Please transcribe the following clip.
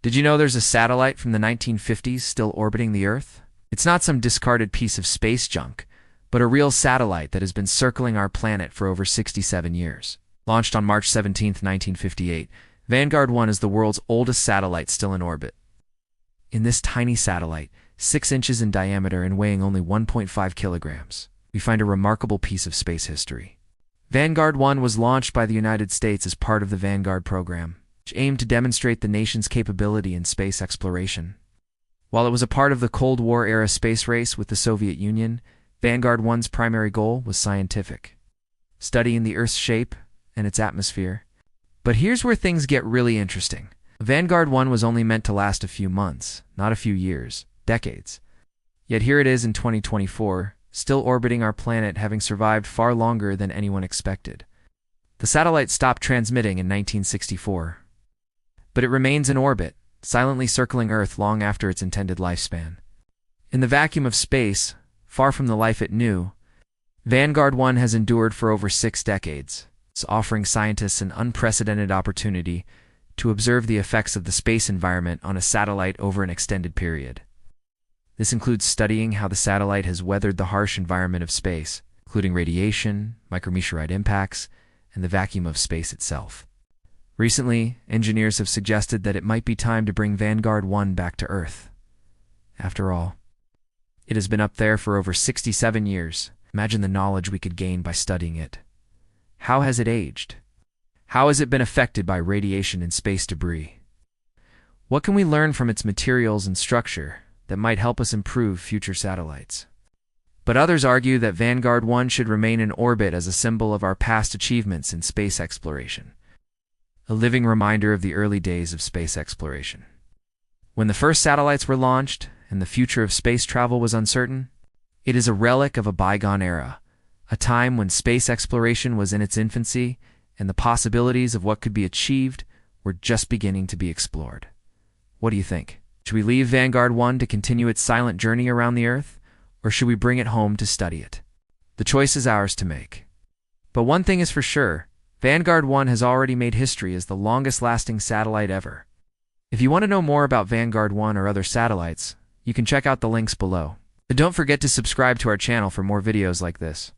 Did you know there's a satellite from the 1950s still orbiting the Earth? It's not some discarded piece of space junk, but a real satellite that has been circling our planet for over 67 years. Launched on March 17, 1958, Vanguard 1 is the world's oldest satellite still in orbit. In this tiny satellite, 6 inches in diameter and weighing only 1.5 kilograms, we find a remarkable piece of space history. Vanguard 1 was launched by the United States as part of the Vanguard program, which aimed to demonstrate the nation's capability in space exploration. While it was a part of the Cold War-era space race with the Soviet Union, Vanguard 1's primary goal was scientific, studying the Earth's shape and its atmosphere. But here's where things get really interesting. Vanguard 1 was only meant to last a few months, not a few years, decades. Yet here it is in 2024, still orbiting our planet, having survived far longer than anyone expected. The satellite stopped transmitting in 1964, but it remains in orbit, silently circling Earth long after its intended lifespan. In the vacuum of space, far from the life it knew, Vanguard 1 has endured for over 6 decades, offering scientists an unprecedented opportunity to observe the effects of the space environment on a satellite over an extended period. This includes studying how the satellite has weathered the harsh environment of space, including radiation, micrometeorite impacts, and the vacuum of space itself. Recently, engineers have suggested that it might be time to bring Vanguard 1 back to Earth. After all, it has been up there for over 67 years. Imagine the knowledge we could gain by studying it. How has it aged? How has it been affected by radiation and space debris? What can we learn from its materials and structure that might help us improve future satellites? But others argue that Vanguard 1 should remain in orbit as a symbol of our past achievements in space exploration, a living reminder of the early days of space exploration. When the first satellites were launched and the future of space travel was uncertain, it is a relic of a bygone era, a time when space exploration was in its infancy and the possibilities of what could be achieved were just beginning to be explored. What do you think? Should we leave Vanguard 1 to continue its silent journey around the Earth, or should we bring it home to study it? The choice is ours to make. But one thing is for sure, Vanguard 1 has already made history as the longest-lasting satellite ever. If you want to know more about Vanguard 1 or other satellites, you can check out the links below. But don't forget to subscribe to our channel for more videos like this.